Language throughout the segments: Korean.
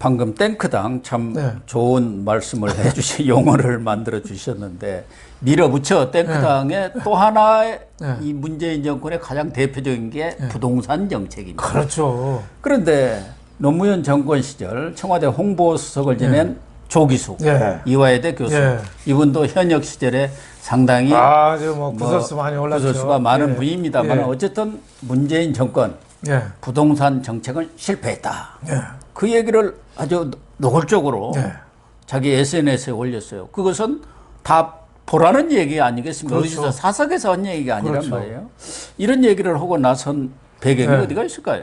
방금 탱크당 참 네. 좋은 말씀을 해주신 용어를 만들어 주셨는데 밀어붙여 탱크당의 또 하나의 이 문재인 정권의 가장 대표적인 게 부동산 정책입니다. 그렇죠. 그런데 노무현 정권 시절 청와대 홍보수석을 지낸 조기숙 이화여대 교수 이분도 현역 시절에 상당히 구설수 많이 올랐죠. 구설수가 많은 분입니다만 어쨌든 문재인 정권 부동산 정책은 실패했다. 그 얘기를 아주 노골적으로 자기 SNS에 올렸어요. 그것은 다 보라는 얘기 아니겠습니까? 그렇죠. 어디서 사석에서 한 얘기가 아니란 말이에요. 이런 얘기를 하고 나선 배경이 어디가 있을까요?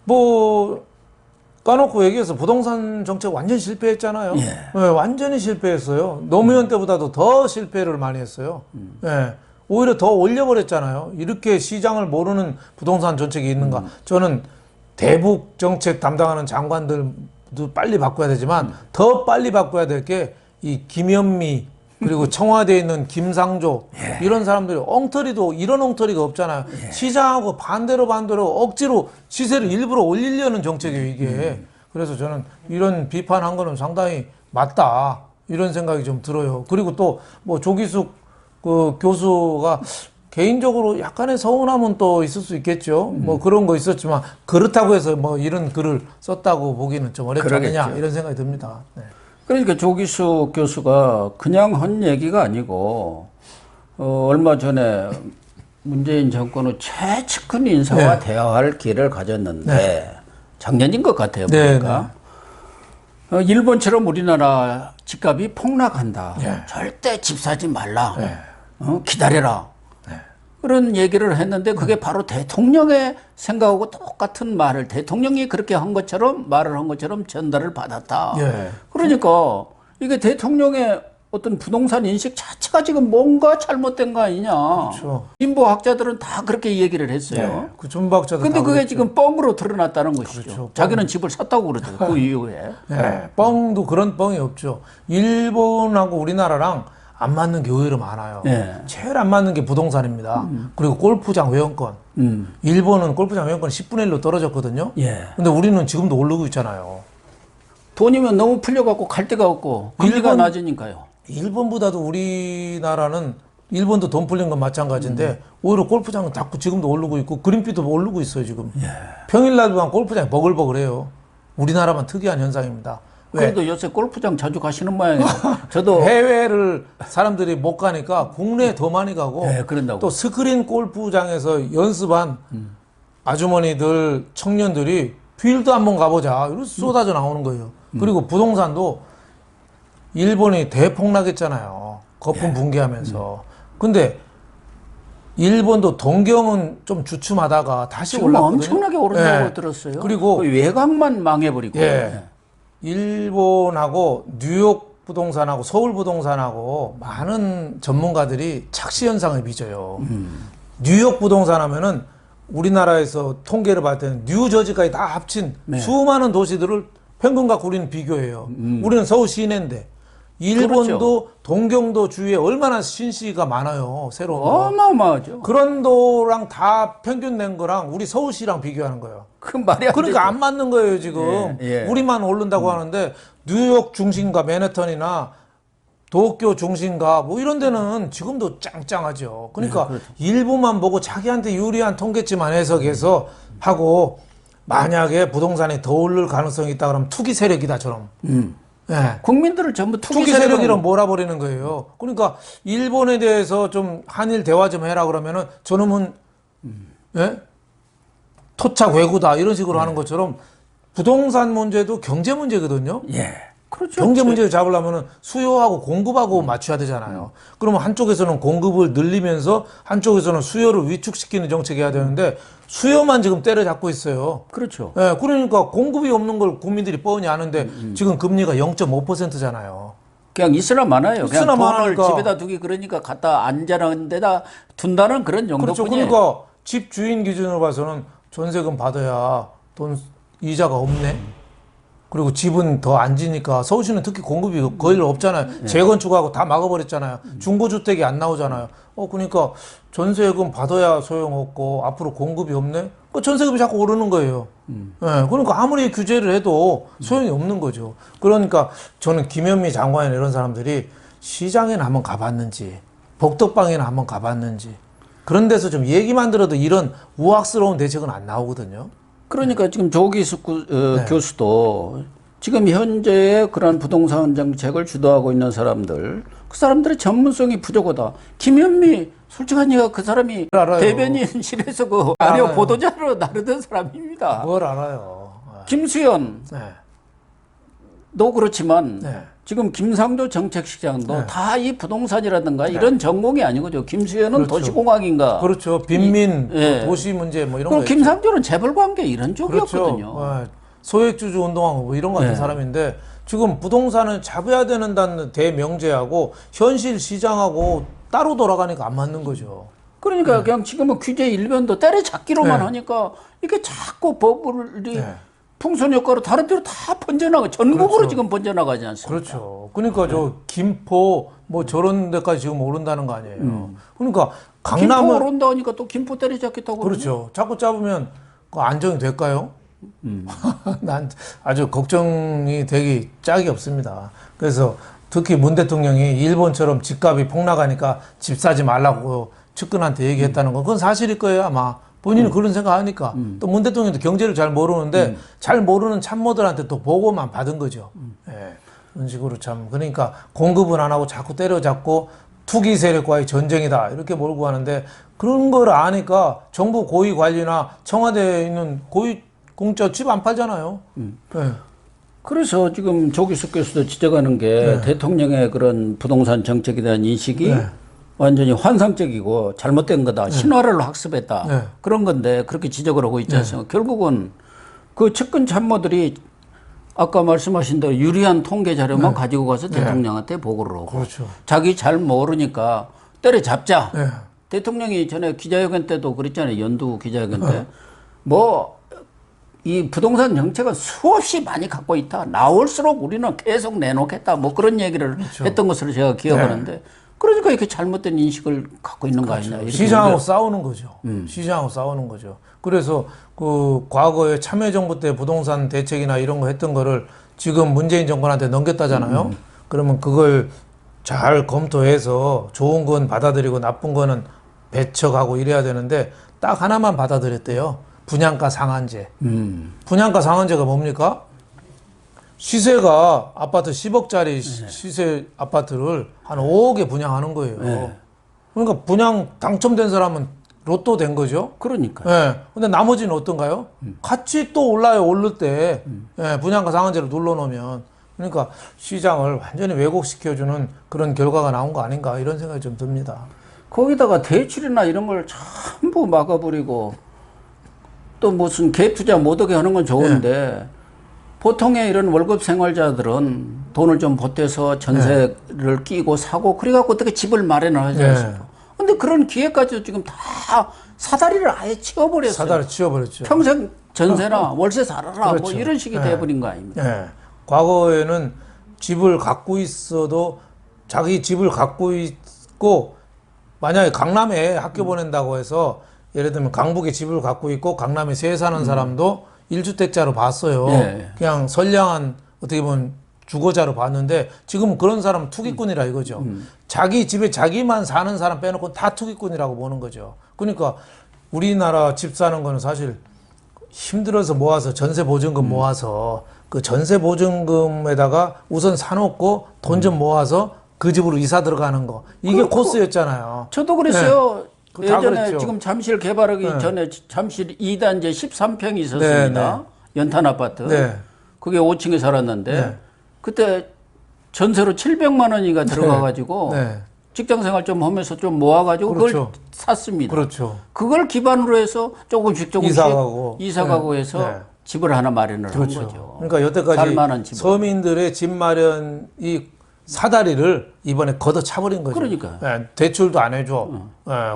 뭐 까놓고 얘기해서 부동산 정책 완전 실패했잖아요. 완전히 실패했어요. 노무현 때보다도 더 실패를 많이 했어요. 오히려 더 올려버렸잖아요. 이렇게 시장을 모르는 부동산 정책이 있는가. 저는 대북 정책 담당하는 장관들도 빨리 바꿔야 되지만 더 빨리 바꿔야 될 게 이 김현미 그리고 청와대에 있는 김상조 이런 사람들이 엉터리도 이런 엉터리가 없잖아요. 시장하고 반대로 억지로 시세를 일부러 올리려는 정책이에요, 이게. 그래서 저는 이런 비판한 거는 상당히 맞다 이런 생각이 좀 들어요. 그리고 또 뭐 조기숙 그 교수가 개인적으로 약간의 서운함은 또 있을 수 있겠죠. 뭐 그런 거 있었지만 그렇다고 해서 뭐 이런 글을 썼다고 보기는 좀 어렵지 않느냐 이런 생각이 듭니다. 그러니까 조기숙 교수가 그냥 한 얘기가 아니고 얼마 전에 문재인 정권의 최측근 인사와 대화할 기회를 가졌는데 작년인 것 같아요. 보니까 일본처럼 우리나라 집값이 폭락한다. 절대 집 사지 말라. 기다려라. 그런 얘기를 했는데 그게 바로 대통령의 생각하고 똑같은 말을 대통령이 그렇게 한 것처럼 말을 한 것처럼 전달을 받았다. 그러니까 이게 대통령의 어떤 부동산 인식 자체가 지금 뭔가 잘못된 거 아니냐. 그렇죠. 진보 학자들은 다 그렇게 얘기를 했어요. 그 진보 학자들. 근데 그게 지금 뻥으로 드러났다는 것이죠. 그렇죠. 자기는 집을 샀다고 그러죠. 그 이후에. 뻥도 그런 뻥이 없죠. 일본하고 우리나라랑 안 맞는 게 의외로 많아요. 제일 안 맞는 게 부동산입니다. 그리고 골프장 회원권. 일본은 골프장 회원권이 10분의 1로 떨어졌거든요. 근데 우리는 지금도 오르고 있잖아요. 돈이면 너무 풀려갖고 갈 데가 없고 금리가 낮으니까요. 일본보다도 우리나라는 일본도 돈 풀린 건 마찬가지인데 오히려 골프장은 자꾸 지금도 오르고 있고 그린피도 오르고 있어요 지금. 평일날만 골프장이 버글버글해요. 우리나라만 특이한 현상입니다. 그래도 요새 골프장 자주 가시는 모양이에요. 저도 해외를 사람들이 못 가니까 국내에 더 많이 가고 그런다고. 또 스크린 골프장에서 연습한 아주머니들 청년들이 필드 한번 가보자 이러면서 쏟아져 나오는 거예요. 그리고 부동산도 일본이 대폭락했잖아요. 거품 붕괴하면서. 근데 일본도 동경은 좀 주춤하다가 다시 올랐거든요. 엄청나게 오른다고 들었어요. 그리고 외곽만 망해버리고. 일본하고 뉴욕 부동산하고 서울 부동산하고 많은 전문가들이 착시 현상을 빚어요. 뉴욕 부동산 하면은 우리나라에서 통계를 봤을 때는 뉴저지까지 다 합친 수많은 도시들을 평균 갖고 우리는 비교해요. 우리는 서울 시내인데 일본도 그렇죠. 동경도 주위에 얼마나 신시가 많아요. 새로운 거. 어마어마하죠. 그런 도랑 다 평균 낸 거랑 우리 서울시랑 비교하는 거예요. 그 말이 안 그러니까 되죠. 안 맞는 거예요 지금. 우리만 오른다고 하는데 뉴욕 중심가 맨해튼이나 도쿄 중심가 뭐 이런 데는 지금도 짱짱하죠. 그러니까 일부만 보고 자기한테 유리한 통계치만 해석해서 하고 만약에 부동산이 더 오를 가능성이 있다 그러면 투기 세력이다 저럼. 국민들을 전부 투기 세력이랑 몰아버리는 거예요. 그러니까 일본에 대해서 좀 한일 대화 좀 해라 그러면은 저놈은 토착 외구다 이런 식으로 하는 것처럼 부동산 문제도 경제 문제거든요. 그렇죠. 경제 문제를 잡으려면 수요하고 공급하고 맞춰야 되잖아요. 그러면 한쪽에서는 공급을 늘리면서 한쪽에서는 수요를 위축시키는 정책이 해야 되는데 수요만 지금 때려잡고 있어요. 그렇죠. 그러니까 공급이 없는 걸 국민들이 뻔히 아는데 지금 금리가 0.5%잖아요. 그냥 있으나 많아요. 그냥 돈을 많으니까. 집에다 두기 그러니까 갖다 안전한 데다 둔다는 그런 그렇죠. 정도뿐이에요. 그러니까 집 주인 기준으로 봐서는 전세금 받아야 돈 이자가 없네. 그리고 집은 더 안 지니까 서울시는 특히 공급이 거의 없잖아요. 재건축하고 다 막아버렸잖아요. 중고주택이 안 나오잖아요. 그러니까 전세금 받아야 소용없고 앞으로 공급이 없네? 그 전세금이 자꾸 오르는 거예요. 예, 그러니까 아무리 규제를 해도 소용이 없는 거죠. 그러니까 저는 김현미 장관이나 이런 사람들이 시장에는 한번 가봤는지, 복덕방에는 한번 가봤는지, 그런 데서 좀 얘기만 들어도 이런 우악스러운 대책은 안 나오거든요. 그러니까 지금 조기숙 교수도 지금 현재의 그런 부동산 정책을 주도하고 있는 사람들, 그 사람들의 전문성이 부족하다. 김현미, 솔직한 얘기가 그 사람이 알아요. 대변인실에서 그 라디오 알아요. 보도자로 나르던 사람입니다. 뭘 알아요. 김수현, 네. 도 그렇지만 네. 지금 김상조 정책시장도 네. 다 이 부동산이라든가 이런 전공이 아니거든요. 김수현은 그렇죠. 도시공학인가. 그렇죠. 빈민, 예. 도시 문제 뭐 이런 그리고 거. 김상조는 재벌관계 이런 그렇죠. 쪽이었거든요. 예. 소액주주 운동하고 뭐 이런 것 같은 네. 사람인데 지금 부동산을 잡아야 된다는 대명제하고 현실 시장하고 따로 돌아가니까 안 맞는 거죠. 그러니까 그냥 지금은 규제 일변도 때려잡기로만 네. 하니까 이게 자꾸 버블이 네. 풍선 효과로 다른 데로 다 번져나가 전국으로 그렇죠. 지금 번져나가지 않습니까? 그렇죠. 그러니까 저 김포 뭐 저런 데까지 지금 오른다는 거 아니에요. 그러니까 김포 강남을 오른다 하니까 또 김포 때려잡겠다고 그렇죠. 자꾸 잡으면 그 안정이 될까요? 난 아주 걱정이 되기 짝이 없습니다. 그래서 특히 문 대통령이 일본처럼 집값이 폭락하니까 집 사지 말라고 측근한테 얘기했다는 건 그건 사실일 거예요 아마. 본인은 그런 생각하니까 또 문 대통령도 경제를 잘 모르는데 잘 모르는 참모들한테 또 보고만 받은 거죠. 예. 그런 식으로 참 그러니까 공급은 안 하고 자꾸 때려잡고 투기 세력과의 전쟁이다 이렇게 몰고 가는데 그런 걸 아니까 정부 고위 관리나 청와대에 있는 고위 공짜 집 안 팔잖아요. 예. 그래서 지금 조기숙 교수도 지적하는 게 대통령의 그런 부동산 정책에 대한 인식이 완전히 환상적이고 잘못된 거다. 신화를 학습했다. 네. 그런 건데 그렇게 지적을 하고 있지 않습니까? 결국은 그 측근 참모들이 아까 말씀하신 대로 유리한 통계 자료만 가지고 가서 대통령한테 보고를 하고 그렇죠. 자기 잘 모르니까 때려잡자. 네. 대통령이 전에 기자회견 때도 그랬잖아요. 연두 기자회견 때. 뭐 이 부동산 정책은 수없이 많이 갖고 있다. 나올수록 우리는 계속 내놓겠다. 뭐 그런 얘기를 했던 것으로 제가 기억하는데 그러니까 이렇게 잘못된 인식을 갖고 있는 거 아니냐. 이렇게 시장하고 싸우는 거죠. 시장하고 싸우는 거죠. 그래서 그 과거에 참여정부 때 부동산 대책이나 이런 거 했던 거를 지금 문재인 정권한테 넘겼다잖아요. 그러면 그걸 잘 검토해서 좋은 건 받아들이고 나쁜 거는 배척하고 이래야 되는데 딱 하나만 받아들였대요. 분양가 상한제. 분양가 상한제가 뭡니까? 시세가 아파트 10억짜리 시세 아파트를 한 5억에 분양하는 거예요. 그러니까 분양 당첨된 사람은 로또 된 거죠. 그러니까. 예. 근데 나머지는 어떤가요? 같이 또 올라요, 오를 때. 예, 분양가 상한제를 눌러놓으면. 그러니까 시장을 완전히 왜곡시켜주는 그런 결과가 나온 거 아닌가 이런 생각이 좀 듭니다. 거기다가 대출이나 이런 걸 전부 막아버리고 또 무슨 갭 투자 못 오게 하는 건 좋은데 보통의 이런 월급 생활자들은 돈을 좀 보태서 전세를 끼고 사고 그래갖고 어떻게 집을 마련을 하지 않습니까? 근데 그런 기회까지도 지금 다 사다리를 아예 치워버렸어요. 사다리 치워버렸죠. 평생 전세나 월세 살아라 그렇죠. 뭐 이런 식이 돼버린 거 아닙니까? 예. 과거에는 집을 갖고 있어도 자기 집을 갖고 있고 만약에 강남에 학교 보낸다고 해서 예를 들면 강북에 집을 갖고 있고 강남에 세 사는 사람도 1주택자로 봤어요. 그냥 선량한 어떻게 보면 주거자로 봤는데 지금은 그런 사람은 투기꾼이라 이거죠. 자기 집에 자기만 사는 사람 빼놓고 다 투기꾼이라고 보는 거죠. 그러니까 우리나라 집 사는 거는 사실 힘들어서 모아서 전세 보증금 모아서 그 전세 보증금에다가 우선 사놓고 돈 좀 모아서 그 집으로 이사 들어가는 거 이게 코스였잖아요. 저도 그랬어요. 다 예전에 그랬죠. 지금 잠실 개발하기 전에 잠실 2단지 13평이 있었습니다. 연탄 아파트. 그게 5층에 살았는데 그때 전세로 700만 원이가 들어가가지고 직장 생활 좀 하면서 좀 모아가지고 그걸 샀습니다. 그렇죠. 그걸 기반으로 해서 조금씩 이사 가고 해서 집을 하나 마련을 한 거죠. 그러니까 여태까지 서민들의 집 마련이 사다리를 이번에 걷어차버린 거죠. 그러니까. 대출도 안 해줘.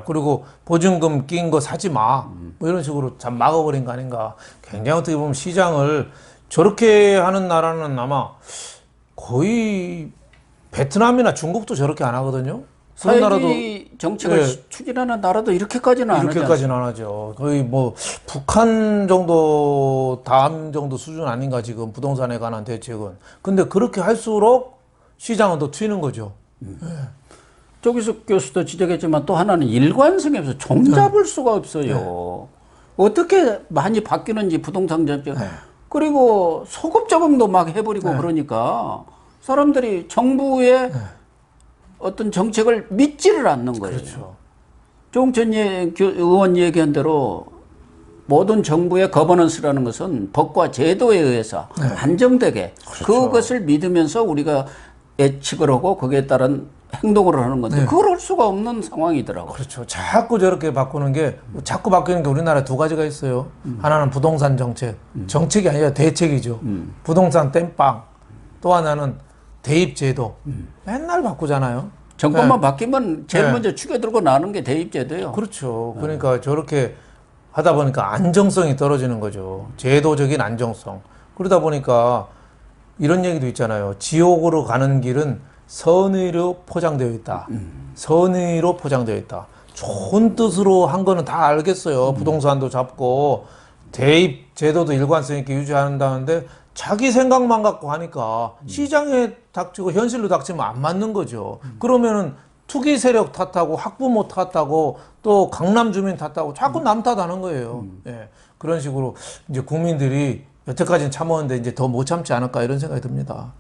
그리고 보증금 낀 거 사지 마. 뭐 이런 식으로 참 막아버린 거 아닌가. 굉장히 어떻게 보면 시장을 저렇게 하는 나라는 아마 거의 베트남이나 중국도 저렇게 안 하거든요. 사회주의 정책을 추진하는 나라도 이렇게까지는 안 하지 이렇게까지는 안 하죠. 거의 뭐 북한 정도 다음 정도 수준 아닌가 지금 부동산에 관한 대책은. 근데 그렇게 할수록 시장은 더 튀는 거죠. 조기숙 교수도 지적했지만 또 하나는 일관성에서 종잡을 수가 없어요. 어떻게 많이 바뀌는지 부동산 정책. 그리고 소급 적응도 막 해버리고 그러니까 사람들이 정부의 어떤 정책을 믿지를 않는 거예요. 그렇죠. 조홍천 의원 얘기한 대로 모든 정부의 거버넌스라는 것은 법과 제도에 의해서 안정되게 그것을 믿으면서 우리가 예측을 하고 거기에 따른 행동을 하는 건데 그걸 할 수가 없는 상황이더라고요. 그렇죠. 자꾸 저렇게 바꾸는 게 자꾸 바뀌는 게 우리나라에 두 가지가 있어요. 하나는 부동산 정책. 정책이 아니라 대책이죠. 부동산 땜빵. 또 하나는 대입 제도. 맨날 바꾸잖아요. 정권만 바뀌면 제일 먼저 축여들고 나는 게 대입제도예요. 그렇죠. 그러니까 저렇게 하다 보니까 안정성이 떨어지는 거죠. 제도적인 안정성. 그러다 보니까 이런 얘기도 있잖아요. 지옥으로 가는 길은 선의로 포장되어 있다. 선의로 포장되어 있다. 좋은 뜻으로 한 거는 다 알겠어요. 부동산도 잡고 대입 제도도 일관성 있게 유지한다는데 자기 생각만 갖고 하니까 시장에 닥치고 현실로 닥치면 안 맞는 거죠. 그러면은 투기 세력 탓하고 학부모 탓하고 또 강남 주민 탓하고 자꾸 남 탓하는 거예요. 예. 그런 식으로 이제 국민들이 여태까지는 참았는데 이제 더 못 참지 않을까 이런 생각이 듭니다.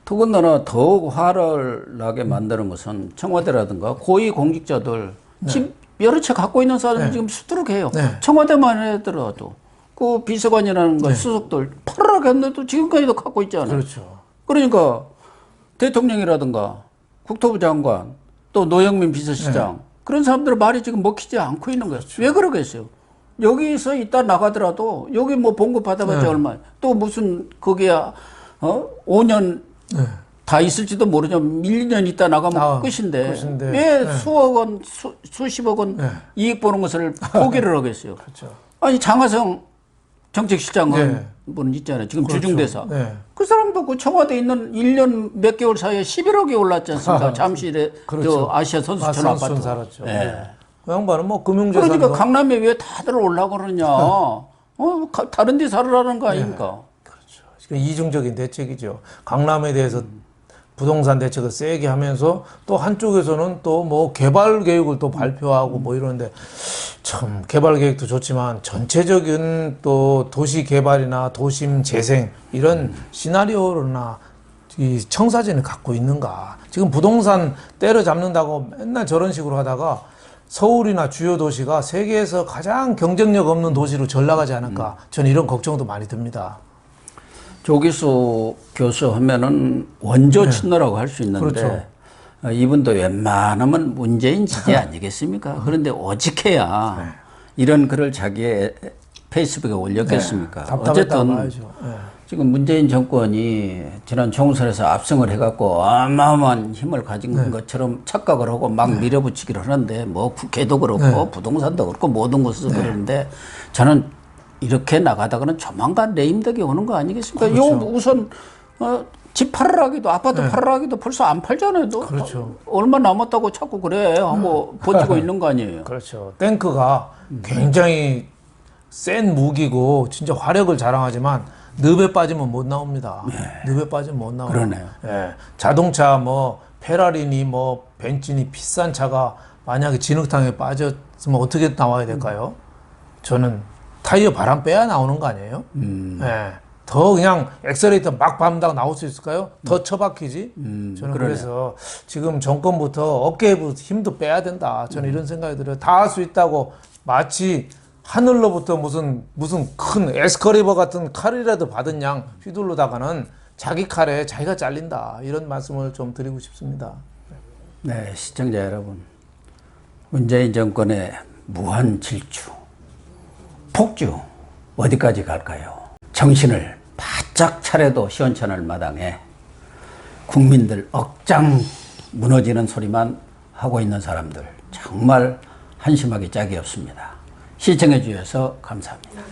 더군다나 더욱 화를 나게 만드는 것은 청와대라든가 고위 공직자들 지금 여러 채 갖고 있는 사람이 지금 수두룩해요. 청와대만 하더라도 그 비서관이라는 거 수석들 팔아라 했는데도 지금까지도 갖고 있잖아요. 그렇죠. 그러니까 대통령이라든가 국토부 장관 또 노영민 비서실장 그런 사람들의 말이 지금 먹히지 않고 있는 거예요. 왜 그러겠어요? 여기서 이따 나가더라도 여기 뭐 봉급 받아봤자 얼마 또 무슨 거기야 5년 다 있을지도 모르지만 1년 있다 나가면 끝인데 왜 수억 원 수십억 원 이익 보는 것을 포기를 하겠어요. 그렇죠. 아니 장하성 정책실장은 분 있잖아요. 지금 주중대사. 그 사람도 그 청와대에 있는 1년 몇 개월 사이에 11억이 올랐지 않습니까? 잠실에 저 아시아 선수촌 아파트. 살았죠. 그 양반은 뭐 금융재산. 그러니까 강남에 왜 다들 올라고 그러냐. 다른 데 살으라는 거 아닙니까? 그렇죠. 이중적인 대책이죠. 강남에 대해서 부동산 대책을 세게 하면서 또 한쪽에서는 또 뭐 개발 계획을 또 발표하고 뭐 이러는데 참 개발 계획도 좋지만 전체적인 또 도시 개발이나 도심 재생 이런 시나리오나 이 청사진을 갖고 있는가. 지금 부동산 때려잡는다고 맨날 저런 식으로 하다가 서울이나 주요 도시가 세계에서 가장 경쟁력 없는 도시로 전락하지 않을까. 저는 이런 걱정도 많이 듭니다. 조기수 교수 하면은 원조 친노라고 할 수 있는데 이분도 웬만하면 문재인 지지 아니겠습니까? 그런데 오직해야 이런 글을 자기의 페이스북에 올렸겠습니까? 어쨌든 지금 문재인 정권이 지난 총선에서 압승을 해갖고 어마어마한 힘을 가진 것처럼 착각을 하고 막 밀어붙이기를 하는데 뭐 국회도 그렇고 부동산도 그렇고 모든 것을 그러는데 저는 이렇게 나가다가는 조만간 레임덕이 오는 거 아니겠습니까? 그렇죠. 요 우선 집 팔으라기도 아파트 팔으라기도 벌써 안 팔잖아요. 그렇죠. 얼마 남았다고 자꾸 그래 하고 버티고 있는 거 아니에요. 그렇죠. 탱크가 굉장히 센 무기고 진짜 화력을 자랑하지만 늪에 빠지면 못 나옵니다. 늪에 빠지면 못 나와요. 그러네요. 자동차 뭐 페라리니 뭐 벤츠니 비싼 차가 만약에 진흙탕에 빠졌으면 어떻게 나와야 될까요? 저는 타이어 바람 빼야 나오는 거 아니에요? 더 그냥 엑셀레이터 막 밟는다고 나올 수 있을까요? 더 처박히지? 저는 그래서 지금 정권부터 어깨에 힘도 빼야 된다. 저는 이런 생각이 들어요. 다 할 수 있다고 마치 하늘로부터 무슨 큰 에스컬레이터 같은 칼이라도 받은 양 휘둘르다가는 자기 칼에 자기가 잘린다. 이런 말씀을 좀 드리고 싶습니다. 네, 시청자 여러분. 문재인 정권의 무한 질주, 폭주 어디까지 갈까요? 정신을 바짝 차려도 시원찮을 마당에 국민들 억장 무너지는 소리만 하고 있는 사람들 정말 한심하기 짝이 없습니다. 시청해 주셔서 감사합니다.